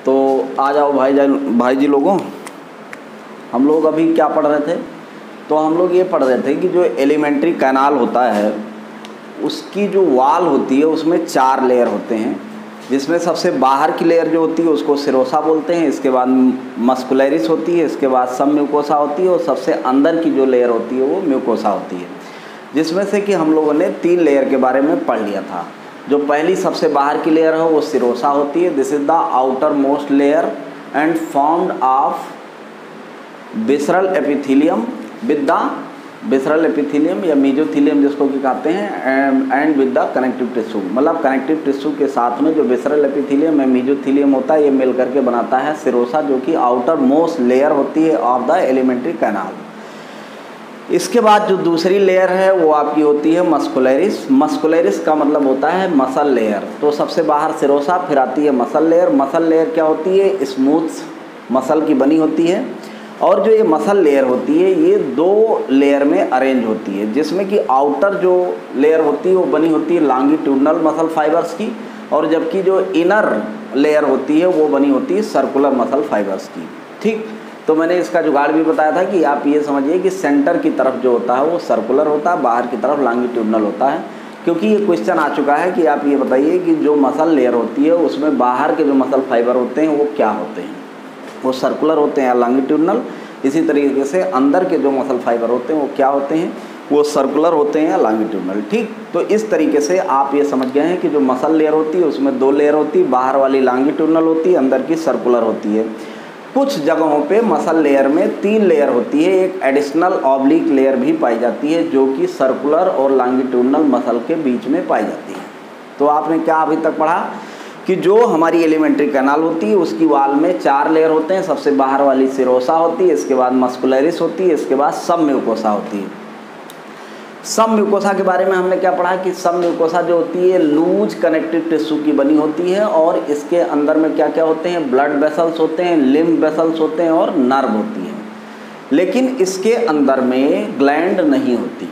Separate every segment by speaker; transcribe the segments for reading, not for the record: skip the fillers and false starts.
Speaker 1: तो आ जाओ भाई जी लोगों, हम लोग अभी क्या पढ़ रहे थे? तो हम लोग ये पढ़ रहे थे कि जो एलिमेंट्री कैनाल होता है उसकी जो वाल होती है उसमें 4 लेयर होते हैं, जिसमें सबसे बाहर की लेयर जो होती है उसको सिरोसा बोलते हैं, इसके बाद मस्कुलरिस होती है, इसके बाद सब म्यूकोसा होती है और सबसे अंदर की जो लेयर होती है वो म्यूकोसा होती है, जिसमें से कि हम लोगों ने 3 लेयर के बारे में पढ़ लिया था। जो पहली सबसे बाहर की लेयर है वो सिरोसा होती है। This is the outer most layer and formed of visceral epithelium with the visceral epithelium या मेसोथेलियम जिसको कि कहते हैं, and with the connective tissue. मतलब कनेक्टिव टिश्यू के साथ में जो विसरल एपिथेलियम या मेसोथेलियम होता है ये मिल करके बनाता है सिरोसा, जो कि आउटर मोस्ट लेयर होती है ऑफ द एलिमेंट्री कैनाल। इसके बाद जो दूसरी लेयर है वो आपकी होती है मस्कुलरिस। मस्कुलरिस का मतलब होता है मसल लेयर। तो सबसे बाहर सिरोसा, फिर आती है मसल लेयर। मसल लेयर क्या होती है? स्मूथ मसल की बनी होती है। और जो ये मसल लेयर होती है ये 2 लेयर में अरेंज होती है, जिसमें कि आउटर जो लेयर होती है वो बनी होती है लॉन्गिट्यूडनल मसल फाइबर्स की, और जबकि जो इनर लेयर होती है वो बनी होती है सर्कुलर मसल फाइबर्स की। ठीक, तो मैंने इसका जुगाड़ भी बताया था कि आप ये समझिए कि सेंटर की तरफ जो होता है वो सर्कुलर होता है, बाहर की तरफ लॉन्गिट्यूडनल होता है। क्योंकि ये क्वेश्चन आ चुका है कि आप ये बताइए कि जो मसल लेयर होती है उसमें बाहर के जो मसल फाइबर होते हैं वो क्या होते हैं, वो सर्कुलर होते हैं या लॉन्गिट्यूडनल। इसी तरीके से अंदर के जो मसल फाइबर होते हैं वो क्या होते हैं, वो सर्कुलर होते हैं या लॉन्गिट्यूडनल। ठीक, तो इस तरीके से आप ये समझ गए हैं कि जो मसल लेयर होती है उसमें 2 लेयर होती है, बाहर वाली लॉन्गिट्यूडनल होती है, अंदर की सर्कुलर होती है। कुछ जगहों पे मसल लेयर में 3 लेयर होती है, एक एडिशनल ऑब्लिक लेयर भी पाई जाती है जो कि सर्कुलर और लॉन्गिट्यूडनल मसल के बीच में पाई जाती है। तो आपने क्या अभी तक पढ़ा कि जो हमारी एलिमेंट्री कैनाल होती है उसकी वाल में 4 लेयर होते हैं। सबसे बाहर वाली सिरोसा होती है, इसके बाद मस्कुलरिस होती है, इसके बाद सब म्यूकोसा होती है। सब म्यूकोसा के बारे में हमने क्या पढ़ा कि सब म्यूकोसा जो होती है लूज कनेक्टिव टिश्यू की बनी होती है, और इसके अंदर में क्या क्या होते हैं? ब्लड वेसल्स होते हैं, लिम्फ वेसल्स होते हैं और नर्व होती है। लेकिन इसके अंदर में ग्लैंड नहीं होती,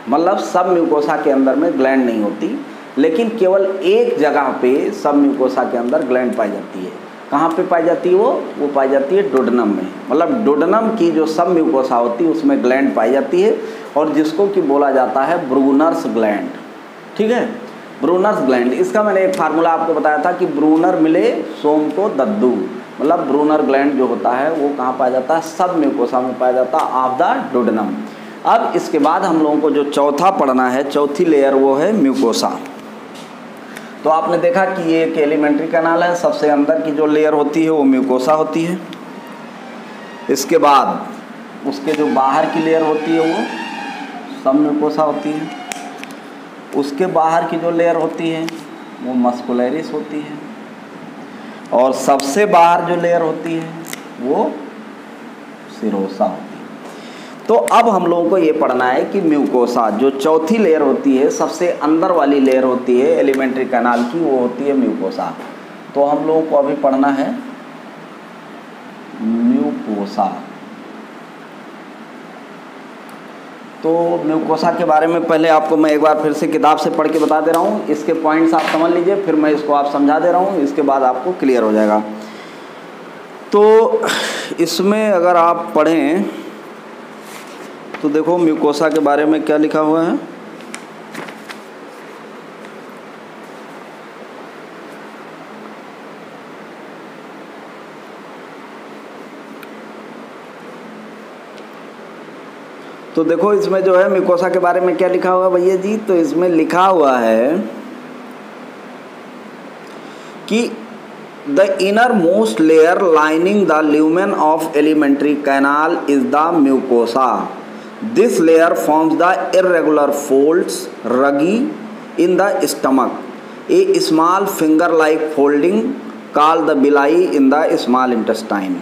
Speaker 1: मतलब सब म्यूकोसा के अंदर में ग्लैंड नहीं होती, लेकिन केवल एक जगह पे सब म्यूकोसा के अंदर ग्लैंड पाई जाती है। कहाँ पे पाई जाती है वो पाई जाती है डोडेनम में। मतलब डोडेनम की जो सब म्यूकोसा होती है उसमें ग्लैंड पाई जाती है, और जिसको कि बोला जाता है ब्रूनर्स ग्लैंड। ठीक है, ब्रूनर्स ग्लैंड। इसका मैंने एक फार्मूला आपको बताया था कि ब्रूनर मिले सोम को दद्दू। मतलब ब्रूनर ग्लैंड जो होता है वो कहाँ पाया जाता है? सब म्यूकोसा में पाया जाता है ऑफ द डोडेनम। अब इसके बाद हम लोगों को जो चौथा पढ़ना है, चौथी लेयर, वो है म्यूकोसा। तो आपने देखा कि ये एक एलिमेंट्री कैनाल है। सबसे अंदर की जो लेयर होती है वो म्यूकोसा होती है। इसके बाद उसके जो बाहर की लेयर होती है वो सब म्यूकोसा होती है। उसके बाहर की जो लेयर होती है वो मस्कुलरिस होती है, और सबसे बाहर जो लेयर होती है वो सिरोसा होती है। तो अब हम लोगों को ये पढ़ना है कि म्यूकोसा जो चौथी लेयर होती है, सबसे अंदर वाली लेयर होती है एलिमेंट्री कैनाल की, वो होती है म्यूकोसा। तो हम लोगों को अभी पढ़ना है म्यूकोसा। तो म्यूकोसा के बारे में पहले आपको मैं एक बार फिर से किताब से पढ़ के बता दे रहा हूँ। इसके पॉइंट्स आप समझ लीजिए, फिर मैं इसको आप समझा दे रहा हूँ, इसके बाद आपको क्लियर हो जाएगा। तो इसमें अगर आप पढ़ें तो देखो म्यूकोसा के बारे में क्या लिखा हुआ है। तो देखो इसमें जो है म्यूकोसा के बारे में क्या लिखा हुआ है भैया जी। तो इसमें लिखा हुआ है कि the inner most layer lining the lumen of alimentary canal is the mucosa. This layer forms the irregular folds ragi in the stomach, a small finger-like folding called the villi in the small intestine.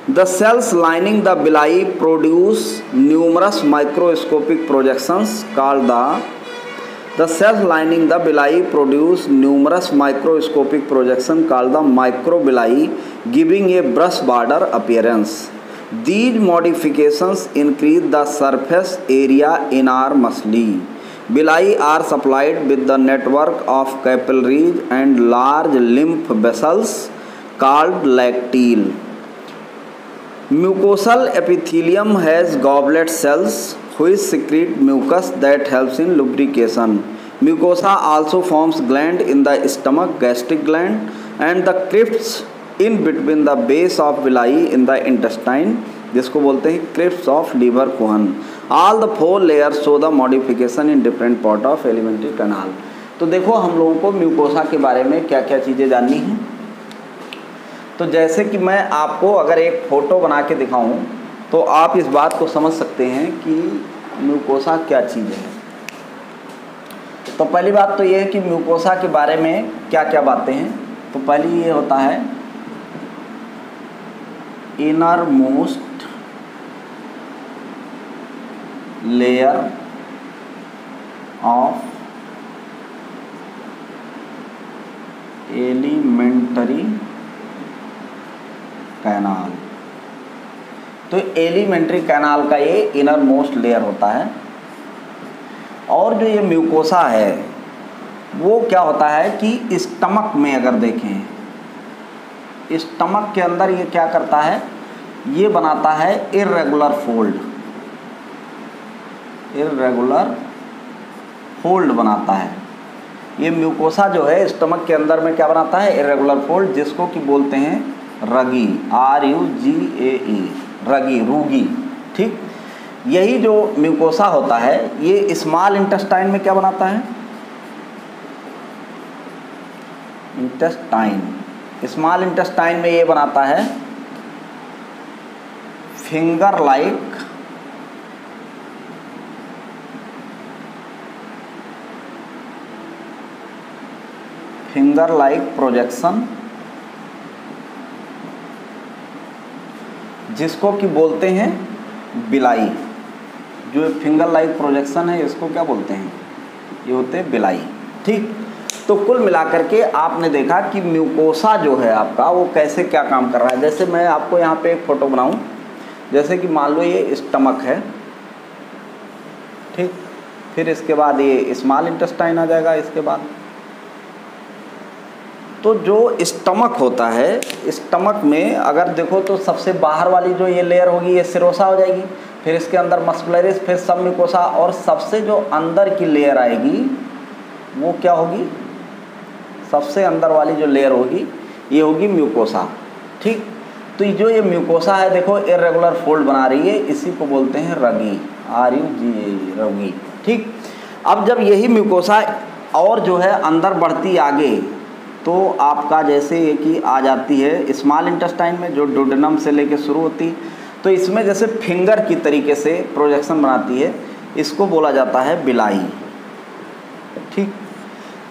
Speaker 1: The cells lining the villi produce numerous microscopic projections called the cells lining the villi produce numerous microscopic projections called the microvilli, giving a brush border appearance. These modifications increase the surface area enormously. Villi are supplied with the network of capillaries and large lymph vessels called lacteal. Mucosal epithelium has goblet cells which secrete mucus that helps in lubrication. Mucosa also forms gland in the stomach, gastric gland, and the crypts in between the base of villi in the intestine, जिसको बोलते हैं crypts of liver Cohen. All the four layers show the modification in different part of alimentary canal. तो देखो हम लोगों को mucosa के बारे में क्या क्या चीज़ें जाननी हैं। तो जैसे कि मैं आपको अगर एक फ़ोटो बना के दिखाऊं तो आप इस बात को समझ सकते हैं कि म्यूकोसा क्या चीज़ है। तो पहली बात तो ये है कि म्यूकोसा के बारे में क्या क्या बातें हैं। तो पहली ये होता है inner most layer of alimentary canal. तो एलिमेंट्री कैनाल का ये इनर मोस्ट लेयर होता है। और जो ये म्यूकोसा है वो क्या होता है कि स्टमक में अगर देखें, स्टमक के अंदर ये क्या करता है, ये बनाता है इर्रेगुलर फोल्ड, इर्रेगुलर फोल्ड बनाता है। ये म्यूकोसा जो है स्टमक के अंदर में क्या बनाता है, इर्रेगुलर फोल्ड, जिसको कि बोलते हैं रगी, RUGAE, रगी, रूगी। ठीक, यही जो म्यूकोसा होता है ये स्मॉल इंटेस्टाइन में क्या बनाता है, इंटेस्टाइन, स्मॉल इंटेस्टाइन में ये बनाता है फिंगर लाइक प्रोजेक्शन, जिसको कि बोलते हैं बिलाई। जो फिंगर लाइक प्रोजेक्शन है इसको क्या बोलते हैं, ये होते हैं बिलाई। ठीक, तो कुल मिलाकर के आपने देखा कि म्यूकोसा जो है आपका वो कैसे क्या काम कर रहा है। जैसे मैं आपको यहाँ पे एक फ़ोटो बनाऊँ, जैसे कि मान लो ये स्टमक है, ठीक, फिर इसके बाद ये स्मॉल इंटेस्टाइन आ जाएगा इसके बाद। तो जो स्टमक होता है, स्टमक में अगर देखो तो सबसे बाहर वाली जो ये लेयर होगी ये सिरोसा हो जाएगी, फिर इसके अंदर मस्कुलरिस, फिर सब म्यूकोसा, और सबसे जो अंदर की लेयर आएगी वो क्या होगी, सबसे अंदर वाली जो लेयर होगी ये होगी म्यूकोसा। ठीक, तो जो ये म्यूकोसा है देखो इर्रेगुलर फोल्ड बना रही है, इसी को बोलते हैं रगी, RUGAE, रगी। ठीक, अब जब यही म्यूकोसा और जो है अंदर बढ़ती आगे तो आपका जैसे ये कि आ जाती है स्मॉल इंटेस्टाइन में, जो डोडेनम से लेके शुरू होती, तो इसमें जैसे फिंगर की तरीके से प्रोजेक्शन बनाती है, इसको बोला जाता है बिलाई। ठीक,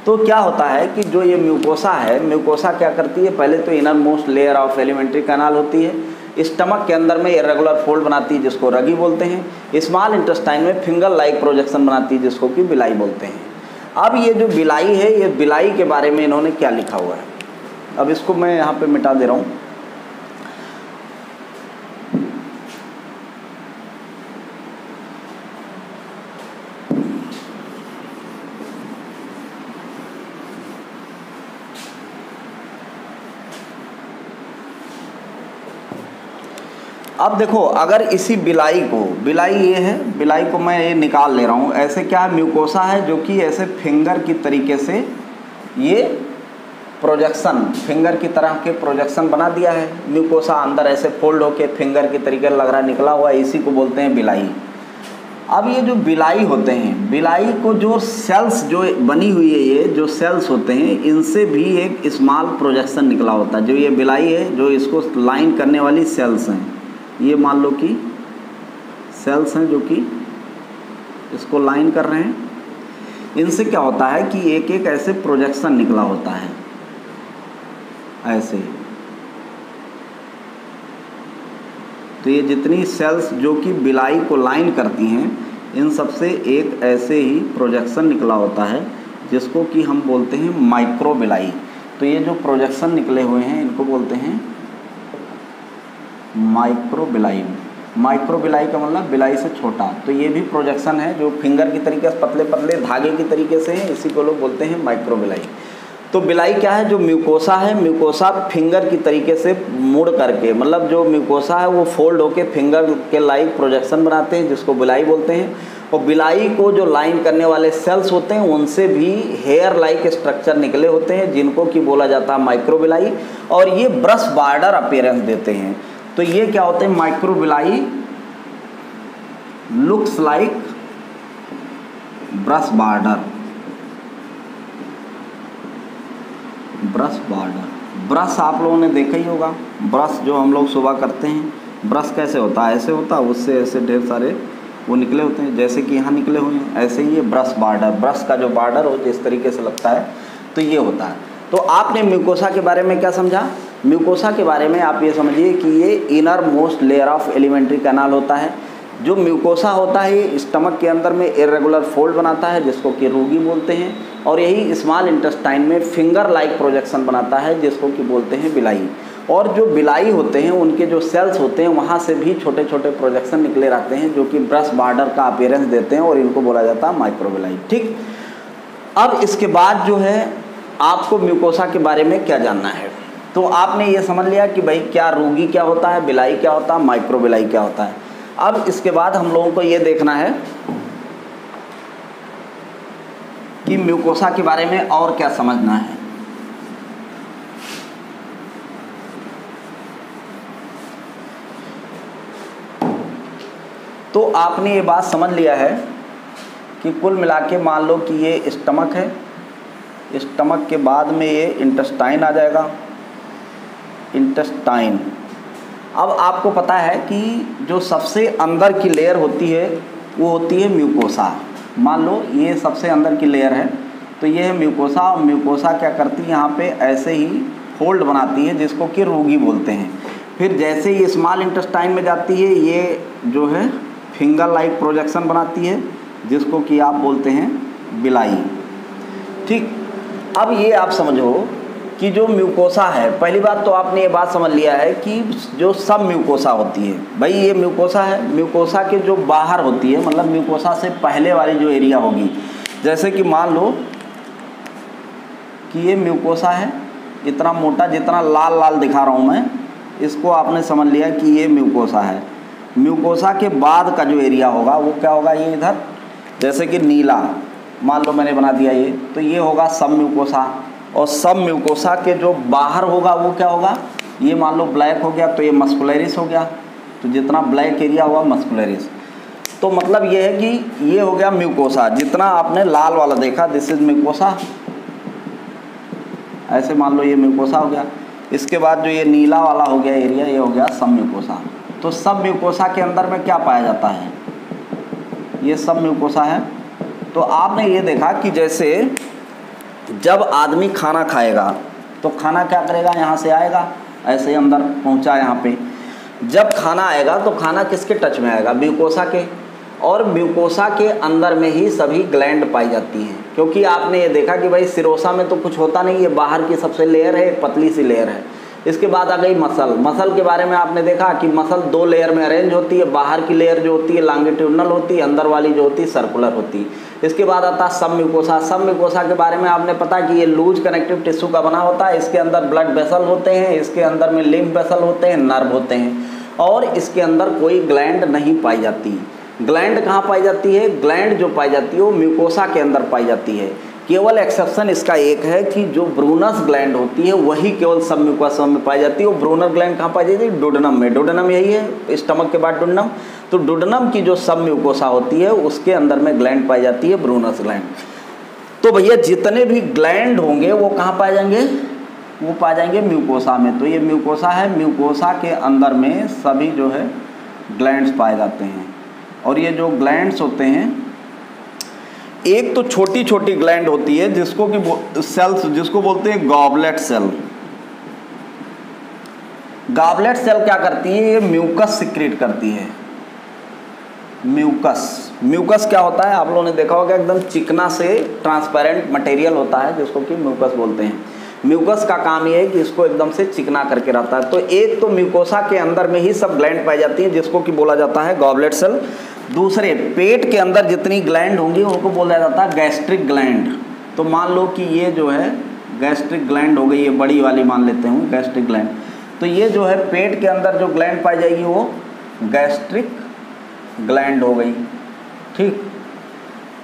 Speaker 1: तो क्या होता है कि जो ये म्यूकोसा है, म्यूकोसा क्या करती है, पहले तो inner most layer of alimentary canal होती है, स्टमक के अंदर में इर्रेगुलर फोल्ड बनाती है जिसको रगी बोलते हैं, स्मॉल इंटेस्टाइन में फिंगर लाइक प्रोजेक्शन बनाती है जिसको कि बिलाई बोलते हैं। अब ये जो बिलाई है, ये बिलाई के बारे में इन्होंने क्या लिखा हुआ है, अब इसको मैं यहाँ पे मिटा दे रहा हूँ। अब देखो अगर इसी बिलाई को, बिलाई ये है, बिलाई को मैं ये निकाल ले रहा हूँ, ऐसे क्या म्यूकोसा है जो कि ऐसे फिंगर की तरीके से ये प्रोजेक्शन, फिंगर की तरह के प्रोजेक्शन बना दिया है, म्यूकोसा अंदर ऐसे फोल्ड होके फिंगर की तरीके लग रहा निकला हुआ है, इसी को बोलते हैं बिलाई। अब ये जो बिलाई होते हैं, बिलाई को जो सेल्स जो बनी हुई है, ये जो सेल्स होते हैं इनसे भी एक स्मॉल प्रोजेक्शन निकला होता है। जो ये बिलाई है, जो इसको लाइन करने वाली सेल्स हैं, ये मान लो कि सेल्स हैं जो कि इसको लाइन कर रहे हैं, इनसे क्या होता है कि एक एक ऐसे प्रोजेक्शन निकला होता है, ऐसे। तो ये जितनी सेल्स जो कि बिलाई को लाइन करती हैं, इन सब से एक ऐसे ही प्रोजेक्शन निकला होता है जिसको कि हम बोलते हैं माइक्रोबिलाई। तो ये जो प्रोजेक्शन निकले हुए हैं इनको बोलते हैं माइक्रोबिलाई। माइक्रोबिलाई का मतलब बिलाई से छोटा। तो ये भी प्रोजेक्शन है जो फिंगर की तरीके से पतले पतले धागे की तरीके से है, इसी को लोग बोलते हैं माइक्रोबिलाई। तो बिलाई क्या है, जो म्यूकोसा है, म्यूकोसा फिंगर की तरीके से मुड़ करके, मतलब जो म्यूकोसा है वो फोल्ड होके फिंगर के लाइक प्रोजेक्शन बनाते हैं जिसको बिलाई बोलते हैं। और बिलाई को जो लाइन करने वाले सेल्स होते हैं उनसे भी हेयर लाइक स्ट्रक्चर निकले होते हैं जिनको कि बोला जाता है माइक्रोबिलाई, और ये ब्रश बॉर्डर अपीयरेंस देते हैं। तो ये क्या होते हैं, microvilli looks like brush border, brush border. Brush आप लोगों ने देखा ही होगा, ब्रश जो हम लोग सुबह करते हैं, ब्रश कैसे होता है, ऐसे होता है, उससे ऐसे ढेर सारे वो निकले होते हैं, जैसे कि यहाँ निकले हुए हैं, ऐसे ही ये ब्रश बॉर्डर, ब्रश का जो बॉर्डर हो इस तरीके से लगता है, तो ये होता है। तो आपने म्यूकोसा के बारे में क्या समझा, म्यूकोसा के बारे में आप ये समझिए कि ये inner most layer of alimentary canal होता है। जो म्यूकोसा होता है स्टमक के अंदर में इरेगुलर फोल्ड बनाता है जिसको कि रूगी बोलते हैं, और यही स्मॉल इंटेस्टाइन में फिंगर लाइक प्रोजेक्शन बनाता है जिसको कि बोलते हैं बिलाई। और जो बिलाई होते हैं उनके जो सेल्स होते हैं वहाँ से भी छोटे छोटे प्रोजेक्शन निकले रहते हैं जो कि ब्रश बॉर्डर का अपीयरेंस देते हैं, और इनको बोला जाता है माइक्रोबिलाई। ठीक, अब इसके बाद जो है आपको म्यूकोसा के बारे में क्या जानना है। तो आपने ये समझ लिया कि भाई क्या रूगी क्या होता है, बिलाई क्या होता है, माइक्रोबिलाई क्या होता है। अब इसके बाद हम लोगों को ये देखना है कि म्यूकोसा के बारे में और क्या समझना है। तो आपने ये बात समझ लिया है कि कुल मिला के मान लो कि ये स्टमक है, स्टमक के बाद में ये इंटेस्टाइन आ जाएगा, इंटेस्टाइन। अब आपको पता है कि जो सबसे अंदर की लेयर होती है वो होती है म्यूकोसा। मान लो ये सबसे अंदर की लेयर है, तो ये है म्यूकोसा। और म्यूकोसा क्या करती है, यहाँ पे ऐसे ही फोल्ड बनाती है जिसको कि रूगी बोलते हैं। फिर जैसे ही स्मॉल इंटेस्टाइन में जाती है ये जो है फिंगर लाइक प्रोजेक्शन बनाती है जिसको कि आप बोलते हैं बिलाई। ठीक, अब ये आप समझो कि जो म्यूकोसा है, पहली बात तो आपने ये बात समझ लिया है कि जो सब म्यूकोसा होती है, भाई ये म्यूकोसा है, म्यूकोसा के जो बाहर होती है, मतलब म्यूकोसा से पहले वाली जो एरिया होगी, जैसे कि मान लो कि ये म्यूकोसा है, इतना मोटा, जितना लाल लाल दिखा रहा हूँ मैं, इसको आपने समझ लिया कि ये म्यूकोसा है। म्यूकोसा के बाद का जो एरिया होगा वो क्या होगा, ये इधर जैसे कि नीला मान लो मैंने बना दिया ये, तो ये होगा सब म्यूकोसा। और सब म्यूकोसा के जो बाहर होगा वो क्या होगा, ये मान लो ब्लैक हो गया तो ये मस्कुलरिस हो गया, तो जितना ब्लैक एरिया हुआ मस्कुलरिस। तो मतलब ये है कि ये हो गया म्यूकोसा, जितना आपने लाल वाला देखा दिस इज म्यूकोसा, ऐसे मान लो ये म्यूकोसा हो गया। इसके बाद जो ये नीला वाला हो गया एरिया, ये हो गया सब म्यूकोसा। तो सब म्यूकोसा के अंदर में क्या पाया जाता है, ये सब म्यूकोसा है। तो आपने ये देखा कि जैसे जब आदमी खाना खाएगा तो खाना क्या करेगा, यहाँ से आएगा, ऐसे ही अंदर पहुँचा यहाँ पे। जब खाना आएगा तो खाना किसके टच में आएगा, म्यूकोसा के। और म्यूकोसा के अंदर में ही सभी ग्लैंड पाई जाती हैं, क्योंकि आपने ये देखा कि भाई सिरोसा में तो कुछ होता नहीं, ये बाहर की सबसे लेयर है, पतली सी लेयर है। इसके बाद आ गई मसल। मसल के बारे में आपने देखा कि मसल दो लेयर में अरेंज होती है, बाहर की लेयर जो होती है लॉन्गिट्यूडनल होती है, अंदर वाली जो होती है सर्कुलर होती है। इसके बाद आता है सब म्यूकोसा। सब म्यूकोसा के बारे में आपने पता कि ये लूज कनेक्टिव टिश्यू का बना होता है, इसके अंदर ब्लड वेसल होते हैं, इसके अंदर में लिम्फ वेसल होते हैं, नर्व होते हैं, और इसके अंदर कोई ग्लैंड नहीं पाई जाती। ग्लैंड कहाँ पाई जाती है, ग्लैंड जो पाई जाती है वो म्यूकोसा के अंदर पाई जाती है। केवल एक्सेप्शन इसका एक है कि जो ब्रूनस ग्लैंड होती है वही केवल सब म्यूकोसा में पाई जाती है। वो ब्रूनर ग्लैंड कहाँ पाई जाती है, डुोडेनम में। डुोडेनम यही है, स्टमक के बाद डुोडेनम। तो डुोडेनम की जो सब म्यूकोसा होती है उसके अंदर में ग्लैंड पाई जाती है, ब्रूनस ग्लैंड। तो भैया जितने भी ग्लैंड होंगे वो कहाँ पाए जाएंगे, वो पाए जाएंगे म्यूकोसा में। तो ये म्यूकोसा है, म्यूकोसा के अंदर में सभी जो है ग्लैंड्स पाए जाते हैं। और ये जो ग्लैंड्स होते हैं, एक तो छोटी छोटी ग्लैंड होती है जिसको कि सेल्स, जिसको बोलते हैं गॉबलेट सेल। गॉबलेट सेल क्या करती है, ये म्यूकस सिक्रेट करती है। म्यूकस, म्यूकस क्या होता है, आप लोगों ने देखा होगा एकदम चिकना से ट्रांसपेरेंट मटेरियल होता है जिसको कि म्यूकस बोलते हैं। म्यूकस का काम ये है कि इसको एकदम से चिकना करके रहता है। तो एक तो म्यूकोसा के अंदर में ही सब ग्लैंड पाई जाती हैं जिसको कि बोला जाता है गॉबलेट सेल। दूसरे, पेट के अंदर जितनी ग्लैंड होंगी उनको बोला जाता है गैस्ट्रिक ग्लैंड। तो मान लो कि ये जो है गैस्ट्रिक ग्लैंड हो गई, ये बड़ी वाली मान लेते हैं गैस्ट्रिक ग्लैंड। तो ये जो है पेट के अंदर जो ग्लैंड पाई जाएगी वो गैस्ट्रिक ग्लैंड हो गई, ठीक।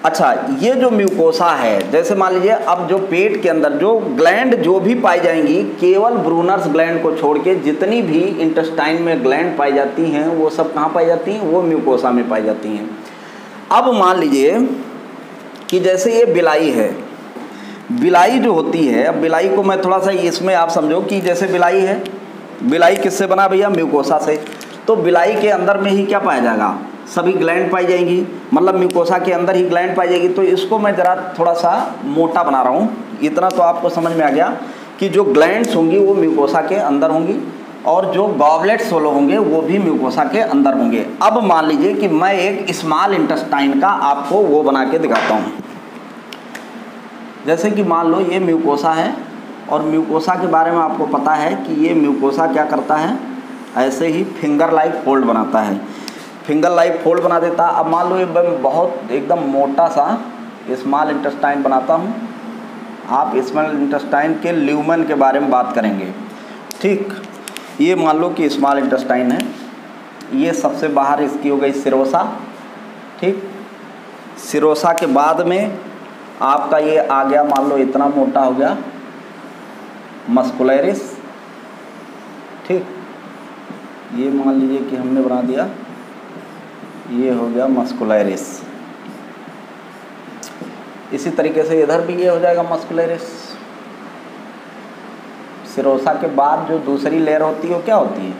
Speaker 1: अच्छा, ये जो म्यूकोसा है, जैसे मान लीजिए अब जो पेट के अंदर जो ग्लैंड जो भी पाई जाएंगी, केवल ब्रूनर्स ग्लैंड को छोड़ के जितनी भी इंटेस्टाइन में ग्लैंड पाई जाती हैं वो सब कहाँ पाई जाती हैं, वो म्यूकोसा में पाई जाती हैं। अब मान लीजिए कि जैसे ये बिलाई है, बिलाई जो होती है, अब बिलाई को मैं थोड़ा सा इसमें आप समझो कि जैसे बिलाई है, बिलाई किससे बना भैया, म्यूकोसा से। तो बिलाई के अंदर में ही क्या पाया जाएगा, सभी ग्लैंड पाई जाएंगी, मतलब म्यूकोसा के अंदर ही ग्लैंड पाई जाएगी। तो इसको मैं ज़रा थोड़ा सा मोटा बना रहा हूँ, इतना तो आपको समझ में आ गया कि जो ग्लैंड्स होंगी वो म्यूकोसा के अंदर होंगी और जो गॉबलेट्स होंगे वो भी म्यूकोसा के अंदर होंगे। अब मान लीजिए कि मैं एक स्मॉल इंटेस्टाइन का आपको वो बना के दिखाता हूँ। जैसे कि मान लो ये म्यूकोसा है और म्यूकोसा के बारे में आपको पता है कि ये म्यूकोसा क्या करता है, ऐसे ही फिंगर लाइक फोल्ड बनाता है, फिंगर लाइक फोल्ड बना देता। अब मान लो ये बहुत एकदम मोटा सा स्मॉल इंटेस्टाइन बनाता हूँ, आप स्मॉल इंटेस्टाइन के ल्यूमन के बारे में बात करेंगे, ठीक। ये मान लो कि स्मॉल इंटेस्टाइन है, ये सबसे बाहर इसकी हो गई सिरोसा, ठीक। सिरोसा के बाद में आपका ये आ गया, मान लो इतना मोटा हो गया मस्कुलरिस, ठीक। ये मान लीजिए कि हमने बना दिया, ये हो गया मस्कुलरिस। इसी तरीके से इधर भी ये हो जाएगा मस्कुलरिस। सिरोसा के बाद जो दूसरी लेयर होती है वो क्या होती है,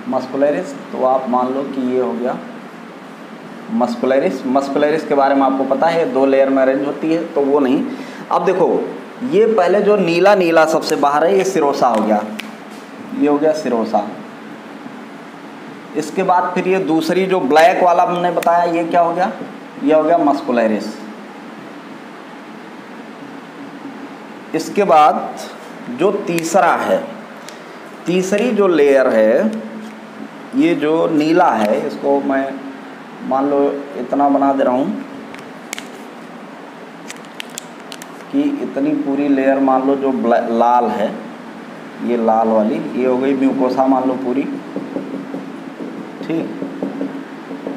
Speaker 1: मस्कुलरिस। तो आप मान लो कि ये हो गया मस्कुलरिस। मस्कुलरिस के बारे में आपको पता है, 2 लेयर में अरेंज होती है, तो वो नहीं। अब देखो ये पहले जो नीला नीला सबसे बाहर है ये सिरोसा हो गया, ये हो गया सिरोसा। इसके बाद फिर ये दूसरी जो ब्लैक वाला हमने बताया ये क्या हो गया, ये हो गया मस्कुलरिस। इसके बाद जो तीसरा है, तीसरी जो लेयर है, ये जो नीला है, इसको मैं मान लो इतना बना दे रहा हूँ कि इतनी पूरी लेयर मान लो जो लाल है, ये लाल वाली, ये हो गई म्यूकोसा मान लो पूरी, ठीक।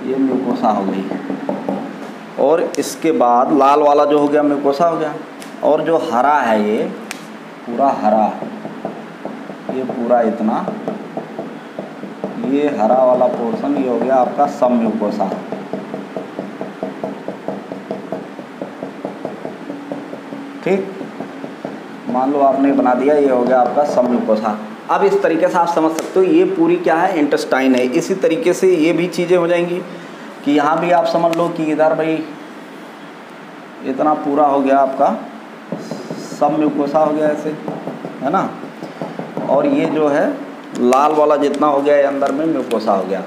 Speaker 1: ये म्यूकोसा हो गई और इसके बाद लाल वाला जो हो गया म्यूकोसा हो गया। और जो हरा है ये पूरा हरा, ये पूरा इतना, ये हरा वाला पोर्शन ये हो गया आपका सब म्यूकोसा, ठीक। मान लो आपने बना दिया, ये हो गया आपका सब म्यूकोसा। अब इस तरीके से आप समझ सकते हो ये पूरी क्या है, इंटेस्टाइन है। इसी तरीके से ये भी चीज़ें हो जाएंगी कि यहाँ भी आप समझ लो कि इधर भाई इतना पूरा हो गया आपका सब म्यूकोसा हो गया ऐसे, है ना। और ये जो है लाल वाला जितना हो गया ये अंदर में म्यूकोसा हो गया,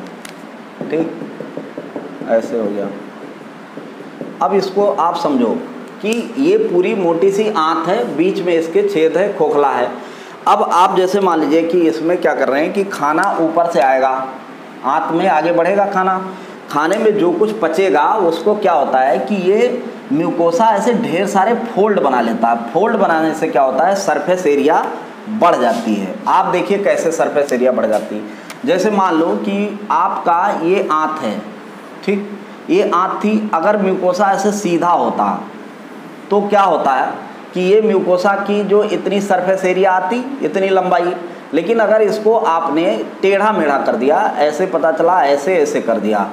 Speaker 1: ठीक, ऐसे हो गया। अब इसको आप समझो कि ये पूरी मोटी सी आंत है, बीच में इसके छेद है, खोखला है। अब आप जैसे मान लीजिए कि इसमें क्या कर रहे हैं कि खाना ऊपर से आएगा, आंत में आगे बढ़ेगा खाना, खाने में जो कुछ पचेगा उसको क्या होता है कि ये म्यूकोसा ऐसे ढेर सारे फोल्ड बना लेता है। फोल्ड बनाने से क्या होता है, सरफेस एरिया बढ़ जाती है। आप देखिए कैसे सरफेस एरिया बढ़ जाती है। जैसे मान लो कि आपका ये आंत है, ठीक, ये आंत थी, अगर म्यूकोसा ऐसे सीधा होता तो क्या होता है कि ये म्यूकोसा की जो इतनी सरफेस एरिया आती, इतनी लंबाई, लेकिन अगर इसको आपने टेढ़ा मेढ़ा कर दिया, ऐसे पता चला ऐसे ऐसे कर दिया,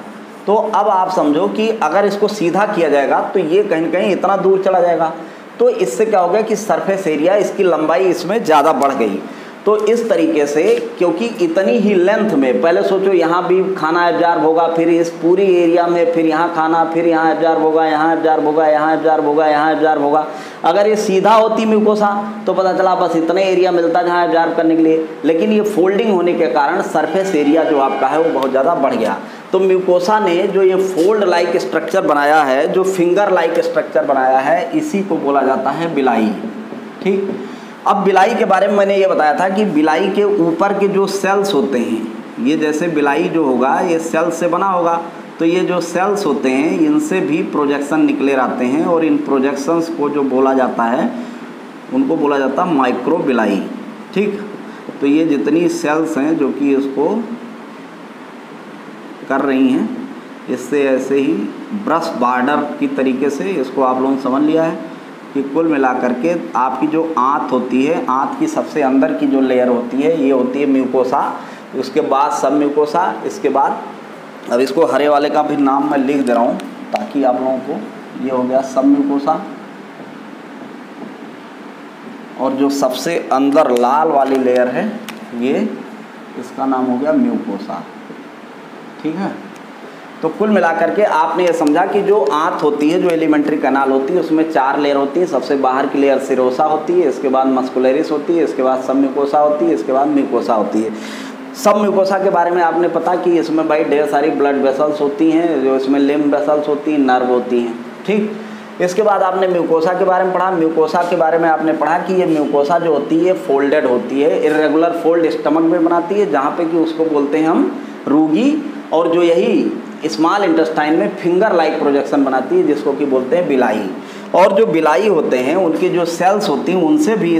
Speaker 1: तो अब आप समझो कि अगर इसको सीधा किया जाएगा तो ये कहीं न कहीं इतना दूर चला जाएगा। तो इससे क्या हो गया कि सरफेस एरिया, इसकी लंबाई इसमें ज़्यादा बढ़ गई। तो इस तरीके से, क्योंकि इतनी ही लेंथ में, पहले सोचो यहाँ भी खाना एब्जॉर्ब होगा, फिर इस पूरी एरिया में फिर यहाँ खाना, फिर यहाँ एब्जॉर्ब होगा, यहाँ एब्जॉर्ब होगा, यहाँ एब्जॉर्ब होगा, यहाँ एब्जॉर्ब होगा। अगर ये सीधा होती म्यूकोसा तो पता चला बस इतने एरिया मिलता जहाँ एब्जॉर्ब करने के लिए, लेकिन ये फोल्डिंग होने के कारण सरफेस एरिया जो आपका है वो बहुत ज़्यादा बढ़ गया। तो म्यूकोसा ने जो ये फोल्ड लाइक स्ट्रक्चर बनाया है, जो फिंगर लाइक स्ट्रक्चर बनाया है, इसी को बोला जाता है बिलाई, ठीक। अब बिलाई के बारे में मैंने ये बताया था कि बिलाई के ऊपर के जो सेल्स होते हैं, ये जैसे बिलाई जो होगा ये सेल्स से बना होगा, तो ये जो सेल्स होते हैं इनसे भी प्रोजेक्शन निकले रहते हैं और इन प्रोजेक्शंस को जो बोला जाता है उनको बोला जाता है माइक्रोबिलाई। ठीक, तो ये जितनी सेल्स हैं जो कि इसको कर रही हैं, इससे ऐसे ही ब्रश बॉर्डर की तरीके से इसको आप लोगों ने समझ लिया है कि कुल मिलाकर के आपकी जो आंत होती है, आंत की सबसे अंदर की जो लेयर होती है ये होती है म्यूकोसा, उसके बाद सब म्यूकोसा, इसके बाद अब इसको हरे वाले का भी नाम मैं लिख दे रहा हूँ ताकि आप लोगों को ये हो गया सब म्यूकोसा, और जो सबसे अंदर लाल वाली लेयर है ये इसका नाम हो गया म्यूकोसा। ठीक है, तो कुल मिलाकर के आपने ये समझा कि जो आंत होती है, जो एलिमेंट्री कैनाल होती है, उसमें 4 लेयर होती है। सबसे बाहर की लेयर सिरोसा होती है, इसके बाद मस्कुलरिस होती है, इसके बाद सब म्यूकोसा होती है, इसके बाद म्यूकोसा होती है। सब म्यूकोसा के बारे में आपने पता कि इसमें भाई ढेर सारी ब्लड वेसल्स होती हैं, जो इसमें लिम्ब वेसल्स होती हैं, नर्व होती हैं। ठीक, इसके बाद आपने म्यूकोसा के बारे में पढ़ा। म्यूकोसा के बारे में आपने पढ़ा कि ये म्यूकोसा जो होती है फोल्डेड होती है, इर्रेगुलर फोल्ड स्टमक में बनाती है, जहाँ पे कि उसको बोलते हैं हम रूगी, और जो यही स्मॉल इंटेस्टाइन में फिंगर लाइक प्रोजेक्शन बनाती है जिसको कि बोलते हैं बिलाई। और जो बिलाई होते हैं उनकी जो सेल्स होती हैं उनसे भी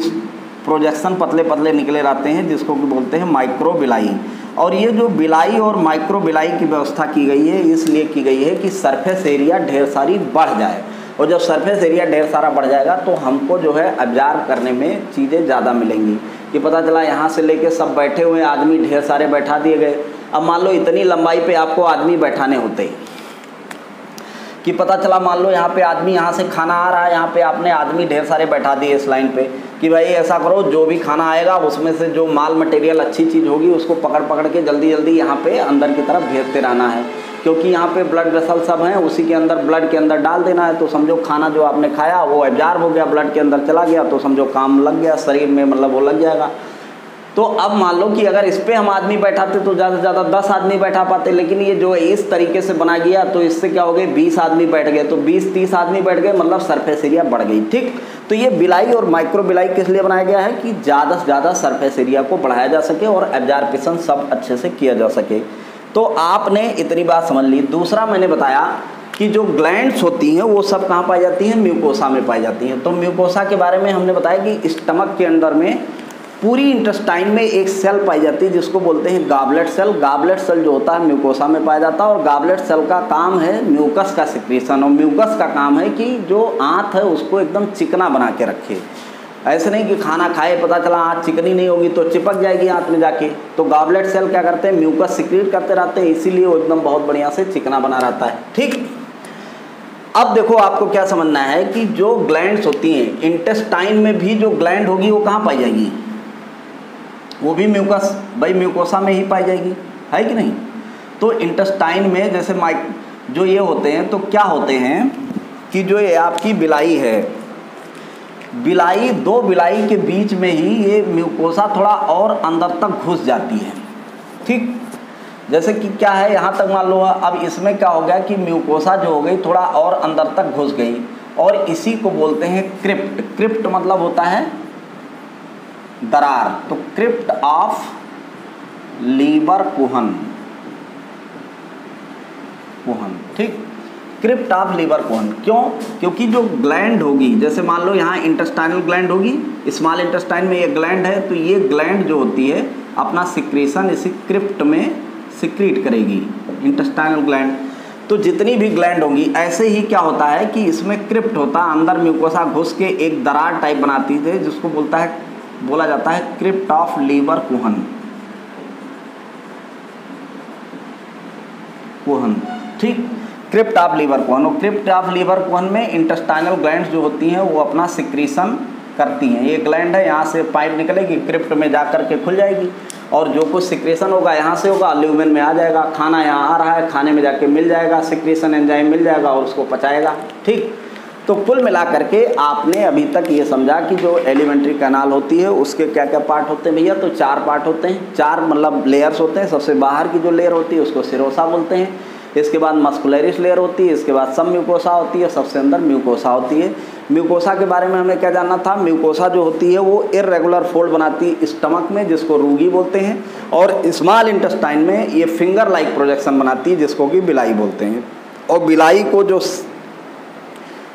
Speaker 1: प्रोजेक्शन पतले पतले निकले रहते हैं जिसको कि बोलते हैं माइक्रोबिलाई। और ये जो बिलाई और माइक्रोबिलाई की व्यवस्था की गई है इसलिए की गई है कि सरफेस एरिया ढेर सारी बढ़ जाए, और जब सरफेस एरिया ढेर सारा बढ़ जाएगा तो हमको जो है ऑब्जर्व करने में चीज़ें ज़्यादा मिलेंगी। कि पता चला यहाँ से लेके सब बैठे हुए आदमी ढेर सारे बैठा दिए गए। अब मान लो इतनी लंबाई पे आपको आदमी बैठाने होते कि पता चला मान लो यहाँ पे आदमी, यहाँ से खाना आ रहा है, यहाँ पे आपने आदमी ढेर सारे बैठा दिए इस लाइन पे कि भाई ऐसा करो जो भी खाना आएगा उसमें से जो माल मटेरियल अच्छी चीज़ होगी उसको पकड़ पकड़ के जल्दी जल्दी यहाँ पे अंदर की तरफ भेजते रहना है, क्योंकि यहाँ पे ब्लड वेसल सब हैं, उसी के अंदर ब्लड के अंदर डाल देना है। तो समझो खाना जो आपने खाया वो एब्जॉर्ब हो गया, ब्लड के अंदर चला गया, तो समझो काम लग गया शरीर में, मतलब वो लग जाएगा। तो अब मान लो कि अगर इस पर हम आदमी बैठाते तो ज़्यादा से ज़्यादा 10 आदमी बैठा पाते, लेकिन ये जो इस तरीके से बना गया तो इससे क्या हो गए 20 आदमी बैठ गए, तो 20-30 आदमी बैठ गए, मतलब सरफेस एरिया बढ़ गई। ठीक, तो ये बिलाई और माइक्रो बिलाई किस लिए बनाया गया है कि ज़्यादा से ज़्यादा सरफेस एरिया को बढ़ाया जा सके और एब्जॉर्प्शन सब अच्छे से किया जा सके। तो आपने इतनी बात समझ ली। दूसरा मैंने बताया कि जो ग्लैंड्स होती हैं वो सब कहाँ पाई जाती हैं, म्यूकोसा में पाई जाती हैं। तो म्यूकोसा के बारे में हमने बताया कि स्टमक के अंदर में पूरी इंटेस्टाइन में एक सेल पाई जाती है जिसको बोलते हैं गॉबलेट सेल। गॉबलेट सेल जो होता है म्यूकोसा में पाया जाता है, और गॉबलेट सेल का काम है म्यूकस का सिक्रीशन, और म्यूकस का काम है कि जो आंत है उसको एकदम चिकना बना के रखे। ऐसे नहीं कि खाना खाए पता चला आंत चिकनी नहीं होगी तो चिपक जाएगी आंत में जाके, तो गॉबलेट सेल क्या करते हैं म्यूकस सिक्रीट करते रहते हैं, इसीलिए वो एकदम बहुत बढ़िया से चिकना बना रहता है। ठीक, अब देखो आपको क्या समझना है कि जो ग्लैंड्स होती हैं इंटेस्टाइन में भी जो ग्लैंड होगी वो कहाँ पाई जाएगी, वो भी म्यूकस भाई म्यूकोसा में ही पाई जाएगी, है कि नहीं। तो इंटेस्टाइन में जैसे जो ये होते हैं तो क्या होते हैं कि जो ये आपकी बिलाई है, बिलाई, दो बिलाई के बीच में ही ये म्यूकोसा थोड़ा और अंदर तक घुस जाती है। ठीक, जैसे कि क्या है यहाँ तक मान लो, अब इसमें क्या हो गया कि म्यूकोसा जो हो गई थोड़ा और अंदर तक घुस गई, और इसी को बोलते हैं क्रिप्ट। क्रिप्ट मतलब होता है दरार, तो क्रिप्ट ऑफ लीवरकुहन, ठीक, क्रिप्ट ऑफ लीवरकुहन। क्यों? क्योंकि जो ग्लैंड होगी, जैसे मान लो यहाँ इंटेस्टाइनल ग्लैंड होगी, स्मॉल इंटेस्टाइन में ये ग्लैंड है, तो ये ग्लैंड जो होती है अपना सिक्रीशन इसी क्रिप्ट में सिक्रीट करेगी, इंटेस्टाइनल ग्लैंड। तो जितनी भी ग्लैंड होंगी ऐसे ही क्या होता है कि इसमें क्रिप्ट होता है, अंदर म्यूकोसा घुस के एक दरार टाइप बनाती है जिसको बोला जाता है क्रिप्ट ऑफ लीवरकुहन। ठीक, क्रिप्ट ऑफ लीवरकुहन। और क्रिप्ट ऑफ लीवरकुहन में इंटेस्टाइनल ग्लैंड्स जो होती हैं वो अपना सिक्रीशन करती हैं। ये ग्लैंड है, यहाँ से पाइप निकलेगी, क्रिप्ट में जा कर के खुल जाएगी, और जो कुछ सिक्रेशन होगा यहाँ से होगा, ल्यूमेन में आ जाएगा। खाना यहाँ आ रहा है, खाने में जाके मिल जाएगा, सिक्रेशन एंजाइम मिल जाएगा और उसको पचाएगा। ठीक, तो कुल मिला करके आपने अभी तक ये समझा कि जो एलिमेंट्री कैनाल होती है उसके क्या क्या पार्ट होते हैं भैया। तो 4 पार्ट होते हैं, 4 मतलब लेयर्स होते हैं। सबसे बाहर की जो लेयर होती है उसको सिरोसा बोलते हैं, इसके बाद मस्कुलरिस लेयर होती है, इसके बाद सब म्यूकोसा होती है, सबसे अंदर म्यूकोसा होती है। म्यूकोसा के बारे में हमें क्या जानना था, म्यूकोसा जो होती है वो इर्रेगुलर फोल्ड बनाती है स्टमक में जिसको रूगी बोलते हैं, और स्मॉल इंटेस्टाइन में ये फिंगर लाइक प्रोजेक्शन बनाती है जिसको कि बिलाई बोलते हैं। और बिलाई को जो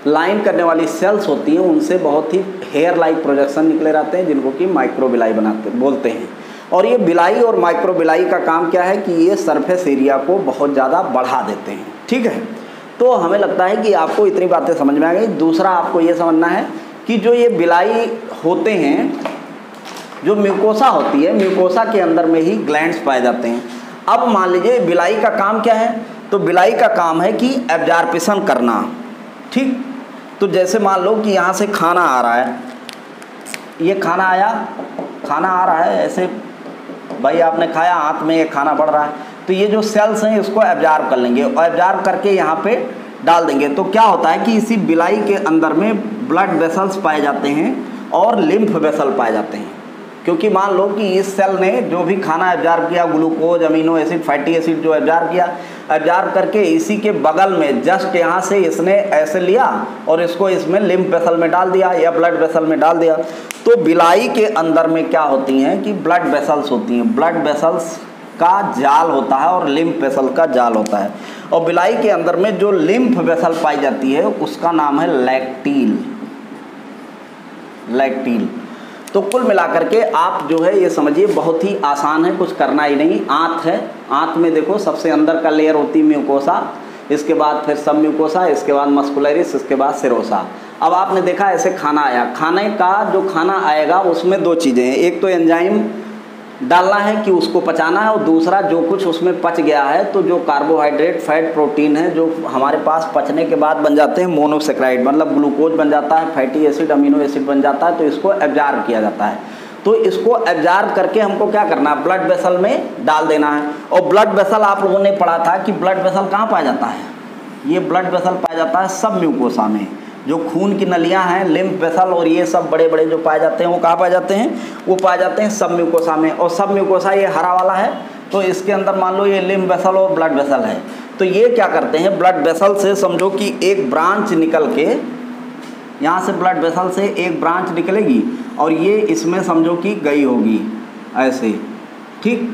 Speaker 1: लाइन करने वाली सेल्स होती हैं उनसे बहुत ही हेयर लाइक प्रोजेक्शन निकले रहते हैं, जिनको कि माइक्रोबिलाई बोलते हैं। और ये बिलाई और माइक्रोबिलाई का काम क्या है कि ये सरफेस एरिया को बहुत ज़्यादा बढ़ा देते हैं। ठीक है, तो हमें लगता है कि आपको इतनी बातें समझ में आ गई। दूसरा आपको ये समझना है कि जो ये बिलाई होते हैं, जो म्यूकोसा होती है, म्यूकोसा के अंदर में ही ग्लैंड्स पाए जाते हैं। अब मान लीजिए बिलाई का काम क्या है, तो बिलाई का काम है कि एब्जॉर्प्शन करना। ठीक, तो जैसे मान लो कि यहाँ से खाना आ रहा है, ये खाना आया, खाना आ रहा है, ऐसे भाई आपने खाया, हाथ में ये खाना बढ़ रहा है, तो ये जो सेल्स हैं इसको एब्जॉर्ब कर लेंगे और एब्जॉर्ब करके यहाँ पे डाल देंगे। तो क्या होता है कि इसी बिलाई के अंदर में ब्लड वेसल्स पाए जाते हैं और लिम्फ वेसल पाए जाते हैं। क्योंकि मान लो कि इस सेल ने जो भी खाना एब्जॉर्ब किया, glucose, amino acid, fatty acid जो एब्जॉर्ब किया, एब्जॉर्ब करके इसी के बगल में जस्ट यहाँ से इसने ऐसे लिया और इसको इसमें लिम्फ वेसल में डाल दिया या ब्लड वेसल में डाल दिया। तो बिलाई के अंदर में क्या होती हैं कि ब्लड वेसल्स होती हैं, ब्लड वेसल्स का जाल होता है और लिम्फ वेसल का जाल होता है। और बिलाई के अंदर में जो लिम्फ वेसल पाई जाती है उसका नाम है लैक्टील। लैक्टील। तो कुल मिलाकर के आप जो है ये समझिए बहुत ही आसान है, कुछ करना ही नहीं। आंत है, आंत में देखो सबसे अंदर का लेयर होती है म्यूकोसा, इसके बाद फिर सब म्यूकोसा, इसके बाद मस्कुलरिस, इसके बाद सिरोसा। अब आपने देखा ऐसे खाना आया, खाने का जो खाना आएगा उसमें दो चीज़ें हैं, एक तो एंजाइम डालना है कि उसको पचाना है, और दूसरा जो कुछ उसमें पच गया है तो जो कार्बोहाइड्रेट, फैट, प्रोटीन है जो हमारे पास पचने के बाद बन जाते हैं मोनोसेक्राइड, मतलब ग्लूकोज बन जाता है, फैटी एसिड, अमीनो एसिड बन जाता है, तो इसको एब्जॉर्ब किया जाता है। तो इसको एब्जॉर्ब करके हमको क्या करना है, ब्लड वेसल में डाल देना है। और ब्लड वेसल आप लोगों ने पढ़ा था कि ब्लड वेसल कहाँ पाया जाता है, ये ब्लड वेसल पाया जाता है सब म्यूकोसा में। जो खून की नलियां हैं, लिम्फ वेसल और ये सब बड़े बड़े जो पाए जाते हैं वो कहाँ पाए जाते हैं, वो पाए जाते हैं सब म्यूकोसा में। और सब म्यूकोसा ये हरा वाला है, तो इसके अंदर मान लो ये लिम्फ वेसल और ब्लड वेसल है। तो ये क्या करते हैं, ब्लड वेसल से समझो कि एक ब्रांच निकल के, यहाँ से ब्लड वेसल से एक ब्रांच निकलेगी और ये इसमें समझो कि गई होगी ऐसे। ठीक,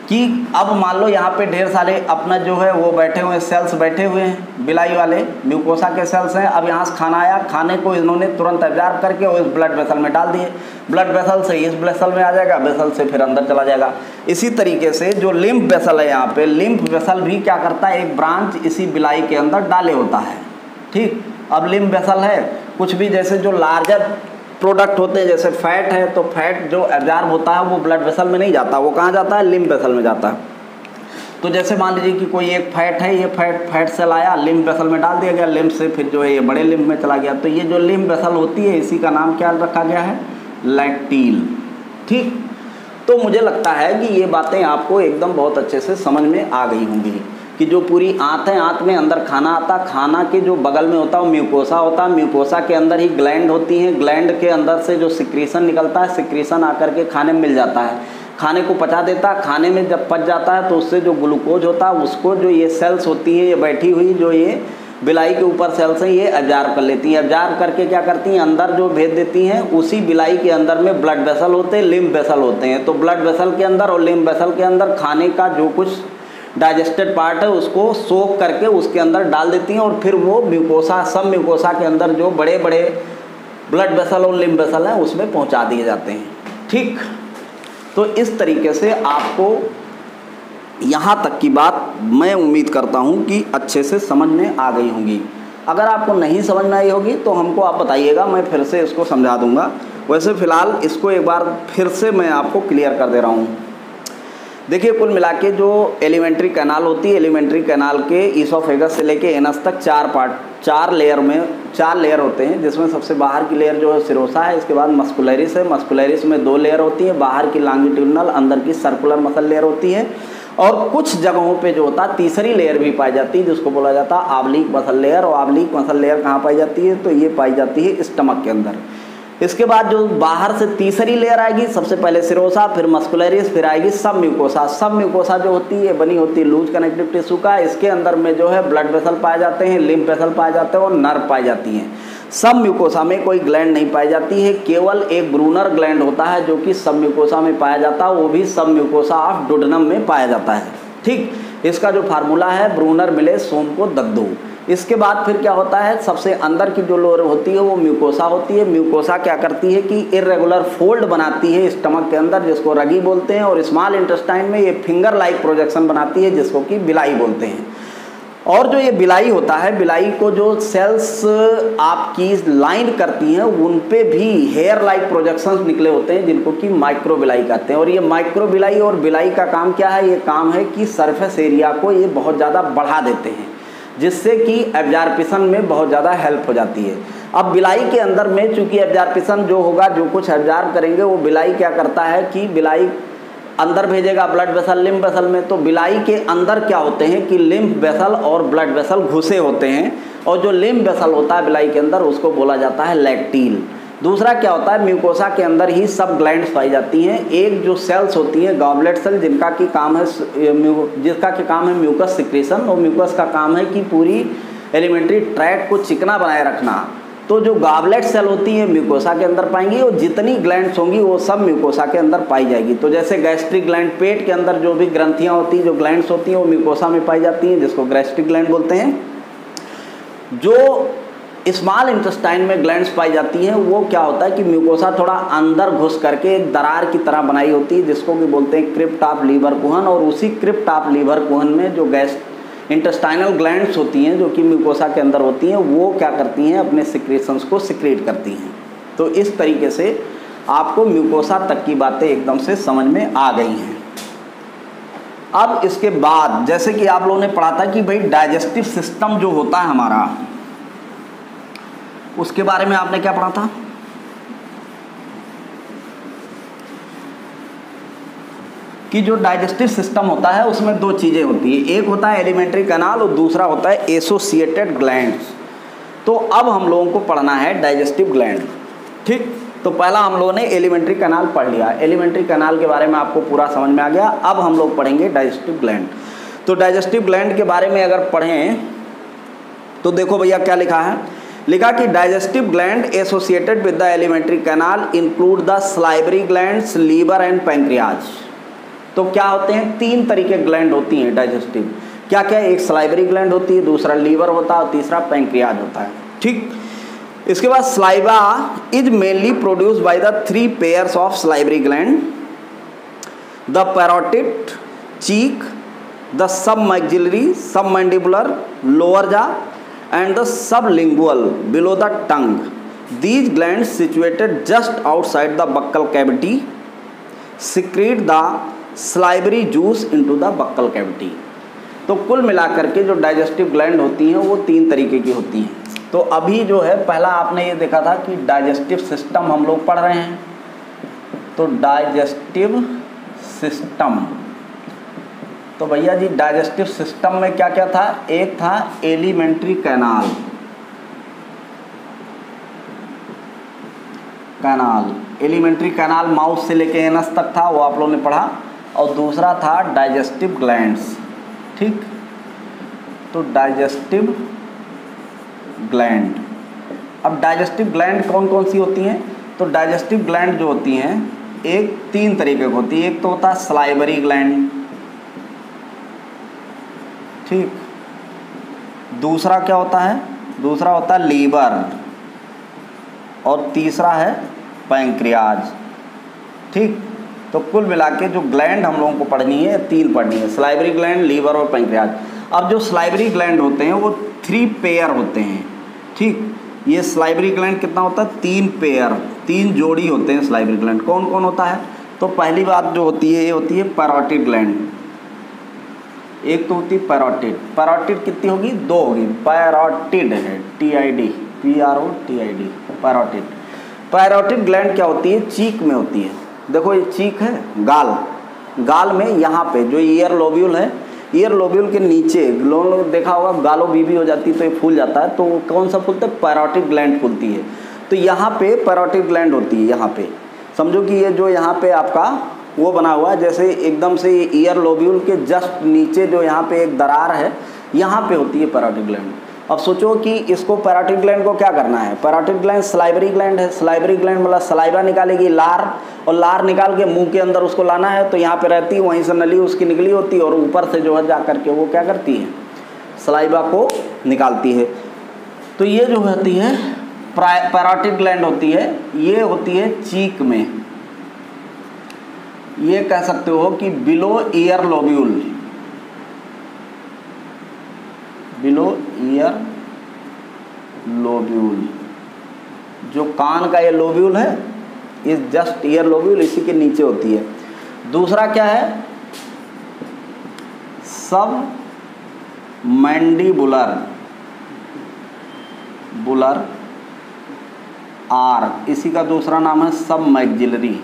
Speaker 1: कि अब मान लो यहाँ पे ढेर सारे अपना जो है वो बैठे हुए सेल्स बैठे हुए हैं, बिलाई वाले म्यूकोसा के सेल्स हैं। अब यहाँ से खाना आया, खाने को इन्होंने तुरंत एब्जॉर्ब करके और इस ब्लड वेसल में डाल दिए, ब्लड वेसल से इस वेसल में आ जाएगा, वेसल से फिर अंदर चला जाएगा। इसी तरीके से जो लिम्फ वेसल है, यहाँ पे लिम्फ वेसल भी क्या करता है, एक ब्रांच इसी बिलाई के अंदर डाले होता है। ठीक, अब लिम्फ वेसल है, कुछ भी जैसे जो लार्जर प्रोडक्ट होते हैं, जैसे फैट है, तो फैट जो एब्जॉर्ब होता है वो ब्लड वेसल में नहीं जाता, वो कहाँ जाता है, लिम्फ वेसल में जाता है। तो जैसे मान लीजिए कि कोई एक फैट है, ये फैट सेल आया, लिम्फ वेसल में डाल दिया गया, लिम्फ से फिर जो है ये बड़े लिम्फ में चला गया। तो ये जो लिम्फ वेसल होती है इसी का नाम क्या रखा गया है, लैक्टील। ठीक, तो मुझे लगता है कि ये बातें आपको एकदम बहुत अच्छे से समझ में आ गई होंगी कि जो पूरी आंत है, आंत में अंदर खाना आता, खाना के जो बगल में होता है वो म्यूकोसा होता है, म्यूकोसा के अंदर ही ग्लैंड होती हैं, ग्लैंड के अंदर से जो सिक्रीशन निकलता है, सिक्रीशन आकर के खाने में मिल जाता है, खाने को पचा देता है। खाने में जब पच जाता है तो उससे जो ग्लूकोज होता है उसको जो ये सेल्स होती है, ये बैठी हुई जो ये बिलाई के ऊपर सेल्स हैं, ये एब्जॉर्ब कर लेती हैं। एब्जॉर्ब करके क्या करती हैं, अंदर जो भेज देती हैं, उसी बिलाई के अंदर में ब्लड वेसल होते हैं, लिम्फ वेसल होते हैं। तो ब्लड वेसल के अंदर और लिम्फ वेसल के अंदर खाने का जो कुछ डाइजेस्टेड पार्ट है उसको सोख करके उसके अंदर डाल देती हैं और फिर वो म्यूकोसा, सब म्यूकोसा के अंदर जो बड़े बड़े ब्लड वेसल और लिम्फ वेसल हैं उसमें पहुंचा दिए जाते हैं। ठीक, तो इस तरीके से आपको यहाँ तक की बात मैं उम्मीद करता हूँ कि अच्छे से समझ में आ गई होंगी। अगर आपको नहीं समझ में आई होगी तो हमको आप बताइएगा, मैं फिर से इसको समझा दूँगा। वैसे फ़िलहाल इसको एक बार फिर से मैं आपको क्लियर कर दे रहा हूँ। देखिए, कुल मिला के जो एलिमेंट्री कैनाल होती है, एलिमेंट्री कैनाल के ईसोफेगस से लेके एनस तक चार लेयर होते हैं, जिसमें सबसे बाहर की लेयर जो है सिरोसा है, इसके बाद मस्कुलरिस है, मस्कुलरिस में 2 लेयर होती है, बाहर की लॉन्गिट्यूडिनल, अंदर की सर्कुलर मसल लेयर होती है, और कुछ जगहों पे जो होता है तीसरी लेयर भी पाई जाती है जिसको बोला जाता है ऑब्लिक मसल लेयर। और ऑब्लिक मसल लेयर कहाँ पाई जाती है, तो ये पाई जाती है स्टमक के अंदर। इसके बाद जो बाहर से तीसरी लेयर आएगी, सबसे पहले सिरोसा, फिर मस्कुलरिस, फिर आएगी सब म्यूकोसा। सब म्यूकोसा जो होती है बनी होती है लूज कनेक्टिव टिश्यू का। इसके अंदर में जो है ब्लड वेसल पाए जाते हैं, लिम्फ वेसल पाए जाते हैं और नर्व पाई जाती हैं। सब म्यूकोसा में कोई ग्लैंड नहीं पाई जाती है, केवल एक ब्रूनर ग्लैंड होता है जो कि सब म्यूकोसा में पाया जाता है, वो भी सब म्यूकोसा ऑफ डुोडेनम में पाया जाता है। ठीक, इसका जो फार्मूला है, ब्रूनर मिले सोम को दद्दो। इसके बाद फिर क्या होता है, सबसे अंदर की जो लोअर होती है वो म्यूकोसा होती है। म्यूकोसा क्या करती है कि इर्रेगुलर फोल्ड बनाती है स्टमक के अंदर, जिसको रगी बोलते हैं, और स्मॉल इंटेस्टाइन में ये फिंगर लाइक प्रोजेक्शन बनाती है, जिसको कि बिलाई बोलते हैं। और जो ये बिलाई होता है, बिलाई को जो सेल्स आपकी लाइन करती हैं उन पे भी हेयर लाइक प्रोजेक्शंस निकले होते हैं, जिनको कि माइक्रो बिलाई कहते हैं। और ये माइक्रो बिलाई और बिलाई का काम क्या है, ये काम है कि सरफेस एरिया को ये बहुत ज़्यादा बढ़ा देते हैं, जिससे कि एब्जॉर्प्शन में बहुत ज़्यादा हेल्प हो जाती है। अब बिलाई के अंदर में चूंकि एब्जॉर्प्शन जो होगा, जो कुछ एब्जॉर्ब करेंगे वो बिलाई क्या करता है कि बिलाई अंदर भेजेगा ब्लड वेसल, लिम्फ वेसल में। तो बिलाई के अंदर क्या होते हैं कि लिम्फ वेसल और ब्लड वेसल घुसे होते हैं, और जो लिम्फ वेसल होता है बिलाई के अंदर उसको बोला जाता है लैक्टील। दूसरा क्या होता है, म्यूकोसा के अंदर ही सब ग्लैंड्स पाई जाती हैं। एक जो सेल्स होती हैं गॉबलेट सेल, जिसका कि काम है म्यूकस सिक्रेशन, और म्यूकस का काम है कि पूरी एलिमेंट्री ट्रैक्ट को चिकना बनाए रखना। तो जो गॉबलेट सेल होती है म्यूकोसा के अंदर पाएंगी, और जितनी ग्लैंड्स होंगी वो सब म्यूकोसा के अंदर पाई जाएगी। तो जैसे गैस्ट्रिक ग्लैंड, पेट के अंदर जो भी ग्रंथियाँ होती हैं, जो ग्लैंड्स होती हैं वो म्यूकोसा में पाई जाती हैं, जिसको गैस्ट्रिक ग्लैंड बोलते हैं। जो स्मॉल इंटेस्टाइन में ग्लैंड्स पाई जाती हैं वो क्या होता है कि म्यूकोसा थोड़ा अंदर घुस करके एक दरार की तरह बनाई होती है, जिसको कि बोलते हैं क्रिप्ट ऑफ लीवर कुहन। और उसी क्रिप्ट ऑफ लीवर कुहन में जो इंटेस्टाइनल ग्लैंड्स होती हैं, जो कि म्यूकोसा के अंदर होती हैं, वो क्या करती हैं, अपने सिक्रेशंस को सिक्रेट करती हैं। तो इस तरीके से आपको म्यूकोसा तक की बातें एकदम से समझ में आ गई हैं। अब इसके बाद जैसे कि आप लोगों ने पढ़ा था कि भाई डाइजेस्टिव सिस्टम जो होता है हमारा, उसके बारे में आपने क्या पढ़ा था, कि जो डाइजेस्टिव सिस्टम होता है उसमें दो चीज़ें होती है, एक होता है एलिमेंट्री कैनाल और दूसरा होता है एसोसिएटेड ग्लैंड्स। तो अब हम लोगों को पढ़ना है डाइजेस्टिव ग्लैंड। ठीक, तो पहला हम लोगों ने एलिमेंट्री कैनाल पढ़ लिया, एलिमेंट्री कैनाल के बारे में आपको पूरा समझ में आ गया। अब हम लोग पढ़ेंगे डाइजेस्टिव ग्लैंड। तो डाइजेस्टिव ग्लैंड के बारे में अगर पढ़ें तो देखो भैया क्या लिखा है, लिखा कि digestive gland associated with the alimentary canal include the salivary glands, liver and pancreas. तो क्या होते हैं, तीन तरीके ग्लैंड होती हैं डाइजेस्टिव। क्या क्या, एक सलाइवरी ग्लैंड होती है, दूसरा लीवर होता है और तीसरा पैंक्रियाज होता है। ठीक, इसके बाद saliva is mainly produce by the 3 pairs of salivary gland, the parotid, cheek, the submaxillary, submandibular, lower जा and the sublingual below the tongue. These glands situated just outside the buccal cavity secrete the salivary juice into the buccal cavity. तो कुल मिलाकर के जो digestive gland होती हैं वो तीन तरीके की होती हैं। तो अभी जो है पहला आपने ये देखा था कि डाइजेस्टिव सिस्टम हम लोग पढ़ रहे हैं। तो डाइजेस्टिव सिस्टम, तो भैया जी डाइजेस्टिव सिस्टम में क्या क्या था, एक था alimentary canal, alimentary canal mouth से लेके एनस तक था, वो आप लोगों ने पढ़ा। और दूसरा था डाइजेस्टिव ग्लैंड्स। ठीक, तो डाइजेस्टिव ग्लैंड, अब डाइजेस्टिव ग्लैंड कौन कौन सी होती हैं, तो डाइजेस्टिव ग्लैंड जो होती हैं एक तीन तरीके की होती है। एक तो होता है सलाइवरी ग्लैंड, ठीक, दूसरा क्या होता है, दूसरा होता है लीवर, और तीसरा है पैंक्रियाज। ठीक, तो कुल मिला के जो ग्लैंड हम लोगों को पढ़नी है, तीन पढ़नी है, सलाइवरी ग्लैंड, लीवर और पैंक्रियाज। अब जो सलाइवरी ग्लैंड होते हैं वो 3 पेयर होते हैं। ठीक, ये सलाइवरी ग्लैंड कितना होता है, 3 पेयर, 3 जोड़ी होते हैं सलाइवरी ग्लैंड। कौन कौन होता है, तो पहली बात जो होती है ये होती है पैरोटिड ग्लैंड। एक तो होती है पैरोटिड, पैरोटिड कितनी होगी, 2 होगी, पैरोटिड है, TID, PROTID, parotid. Parotid gland क्या होती है, चीक में होती है। देखो ये चीक है, गाल में यहाँ पे जो ईयर लोब्यूल है, ईयर लोब्यूल के नीचे लोग देखा होगा गालो बीबी हो जाती है तो ये फूल जाता है, तो कौन सा फूलता है, पैरोटिड ग्लैंड फूलती है। तो यहाँ पे पैरोटिड ग्लैंड होती है, यहाँ पे समझो कि ये जो यहाँ पे आपका वो बना हुआ है, जैसे एकदम से ईयर लोब्यूल के जस्ट नीचे जो यहाँ पे एक दरार है, यहाँ पे होती है पैरोटिड ग्लैंड। अब सोचो कि इसको पैरोटिड ग्लैंड को क्या करना है, पैरोटिड ग्लैंड सलाइवरी ग्लैंड है, सलाइवरी ग्लैंड मतलब सलाइवा निकालेगी, लार, और लार निकाल के मुंह के अंदर उसको लाना है, तो यहाँ पे रहती है, वहीं से नली उसकी निकली होती है, और ऊपर से जो है जा करके वो क्या करती है, सलाइवा को निकालती है। तो ये जो होती है पैरोटिड ग्लैंड होती है, ये होती है चीक में, ये कह सकते हो कि below year lobule, below year lobule, जो कान का ये लोब्यूल है इस जस्ट ईयर लोब्यूल, इसी के नीचे होती है। दूसरा क्या है, सब मैंडिबुलर बुलर आर, इसी का दूसरा नाम है सब मैक्सिलरी।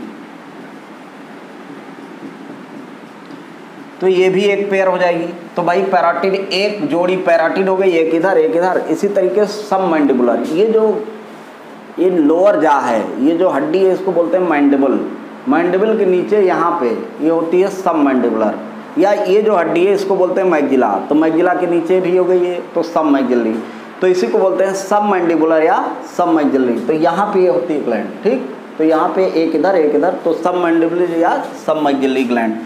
Speaker 1: तो ये भी एक पेयर हो जाएगी। तो भाई पैराटिड, एक जोड़ी पैराटिड हो गई, एक इधर एक इधर। इसी तरीके से सब मैंडिबुलर, ये जो ये लोअर जा है, ये जो हड्डी है इसको बोलते हैं मैंडिबल। मैंडिबल के नीचे यहाँ पे ये होती है सब मैंडिबुलर, या ये जो हड्डी है इसको बोलते हैं मैक्सिला। तो मैक्सिला के नीचे भी हो गई है तो सब मैक्सिलरी, तो इसी को बोलते हैं सब मैंडिबुलर या सब मैक्सिलरी। तो यहाँ पे ये होती है ग्लैंड, ठीक। तो यहाँ पे एक इधर एक इधर, तो सब मैंडिबुलर या सब मैक्सिलरी ग्लैंड।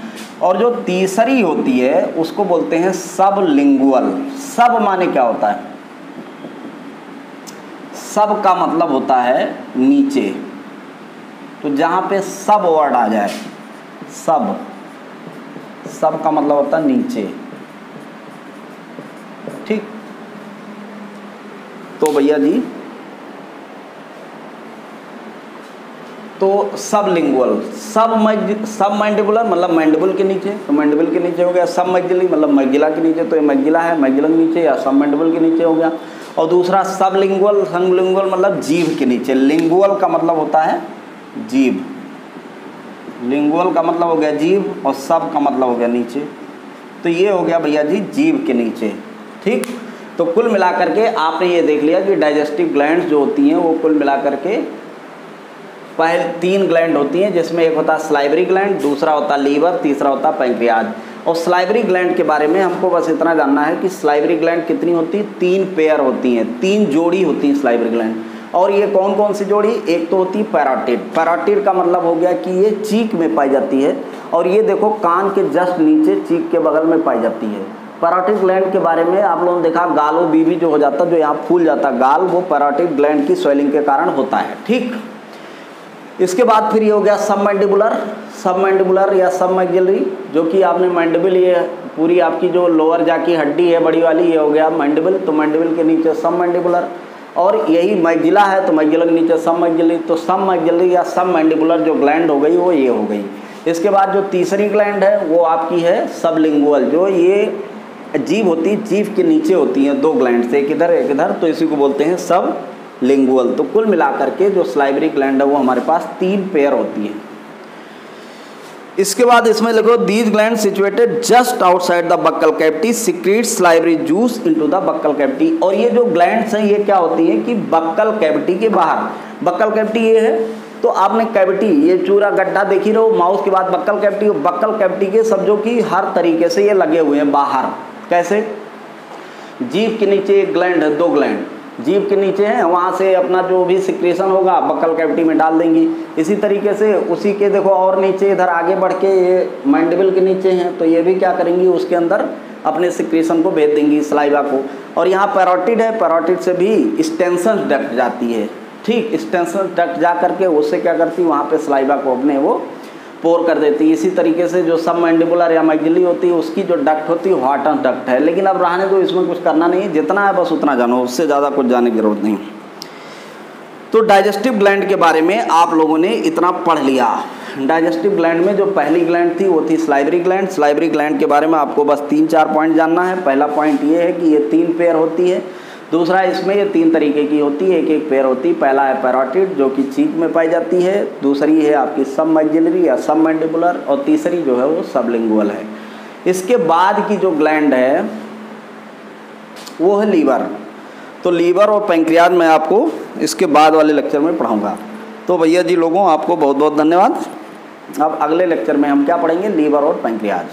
Speaker 1: और जो तीसरी होती है उसको बोलते हैं सब लिंगुअल। सब माने क्या होता है, सब का मतलब होता है नीचे। तो जहाँ पे सब वर्ड आ जाए, सब, सब का मतलब होता है नीचे, ठीक। तो भैया जी, तो सब लिंगुअल, सब मैंडिबुलर मतलब मैंडिबल के नीचे, तो मैंडिबल के नीचे हो गया। सब मैक्सिलरी मतलब मैक्सिला के नीचे, तो ये मैक्सिला है, मैक्सिला के नीचे या सब मैंडिबल के नीचे हो गया। और दूसरा सब लिंगुअल, सबलिंगुअल मतलब जीभ के नीचे। लिंगुअल का मतलब होता है जीभ, लिंगुअल का मतलब हो गया जीभ, और सब का मतलब हो गया नीचे। तो ये हो गया भैया जी जीभ के नीचे, ठीक। तो कुल मिलाकर के आपने ये देख लिया कि डाइजेस्टिव ग्लैंड्स जो होती हैं वो कुल मिलाकर के पहले 3 ग्लैंड होती हैं, जिसमें एक होता है सलाइवरी ग्लैंड, दूसरा होता है लीवर, तीसरा होता है पैंक्रियाज। और सलाइवरी ग्लैंड के बारे में हमको बस इतना जानना है कि सलाइवरी ग्लैंड कितनी होती है, 3 पेयर होती हैं, 3 जोड़ी होती हैं सलाइवरी ग्लैंड। और ये कौन कौन सी जोड़ी, एक तो होती है पैराटिड। पैराटिड का मतलब हो गया कि ये चीक में पाई जाती है, और ये देखो कान के जस्ट नीचे चीक के बगल में पाई जाती है। पैराटिड ग्लैंड के बारे में आप लोगों ने देखा, गालो बीबी जो हो जाता है, जो यहाँ फूल जाता है गाल, वो पैराटिड ग्लैंड की स्वेलिंग के कारण होता है, ठीक। इसके बाद फिर ये हो गया सब मैंडिबुलर या सब मैक्सिलरी, जो कि आपने मैंडिबल, ये पूरी आपकी जो लोअर जा की हड्डी है बड़ी वाली, ये हो गया मैंडिबल। तो मैंडिबल के नीचे सब मैंडिबुलर, और यही मैक्सिला है तो मैक्सिला के नीचे सब मैक्सिलरी। तो सब मैक्सिलरी या सब मैंडिबुलर जो ग्लैंड हो गई वो ये हो गई। इसके बाद जो तीसरी ग्लैंड है वो आपकी है सबलिंगुअल, जो ये जीभ होती है, जीभ के नीचे होती हैं 2 ग्लैंड, एक इधर एक इधर, तो इसी को बोलते हैं सब लिंगुअल। तो कुल मिलाकर के जो सलाइवरी ग्लैंड है वो हमारे पास 3 पेयर होती है। इसके बाद इसमें लिखो these gland situated just outside the buccal cavity secret salivary juice into the buccal cavity. और ये जो ग्लैंड्स हैं ये क्या होती हैं कि बक्कल कैविटी के बाहर, बक्कल कैविटी ये है, तो आपने कैविटी, ये चूरा गड्ढा देख ही रहो, माउस के बाद बक्कल कैविटी, बक्कल कैविटी के समझो कि हर तरीके से ये लगे हुए हैं बाहर। कैसे, जीभ के नीचे एक ग्लैंड है, 2 ग्लैंड जीभ के नीचे हैं, वहाँ से अपना जो भी सिक्रेशन होगा बक्कल कैविटी में डाल देंगी। इसी तरीके से उसी के देखो और नीचे इधर आगे बढ़ के ये मैंडिबल के नीचे हैं, तो ये भी क्या करेंगी, उसके अंदर अपने सिक्रेशन को भेज देंगी सलाइवा को। और यहाँ पैरोटिड है, पैरोटिड से भी स्टेंसन डक्ट जाती है, ठीक। स्टेंसन डक्ट जा करके उससे क्या करती, वहाँ पे सलाइवा को अपने वो पोर कर देती है। इसी तरीके से जो सब मैंडिबुलर या मैक्सिलरी होती है उसकी जो डक्ट होती है वाटन डक्ट है। लेकिन अब रहने दो, इसमें कुछ करना नहीं है, जितना है बस उतना जानो, उससे ज़्यादा कुछ जानने की जरूरत नहीं। तो डाइजेस्टिव ग्लैंड के बारे में आप लोगों ने इतना पढ़ लिया। डाइजेस्टिव ग्लैंड में जो पहली ग्लैंड थी वो थी सलाइवरी ग्लैंड। सलाइवरी ग्लैंड के बारे में आपको बस 3-4 पॉइंट जानना है। पहला पॉइंट ये है कि ये 3 पेयर होती है। दूसरा, इसमें ये 3 तरीके की होती है, एक पेयर होती है। पहला है पैरोटिड जो कि चीक में पाई जाती है, दूसरी है आपकी सब मैक्सिलरी या सब मैंडिबुलर, और तीसरी जो है वो सबलिंगुअल है। इसके बाद की जो ग्लैंड है वो है लीवर। तो लीवर और पैंक्रियाज मैं आपको इसके बाद वाले लेक्चर में पढ़ाऊँगा। तो भैया जी लोगों, आपको बहुत बहुत धन्यवाद। अब अगले लेक्चर में हम क्या पढ़ेंगे, लीवर और पैंक्रियाज।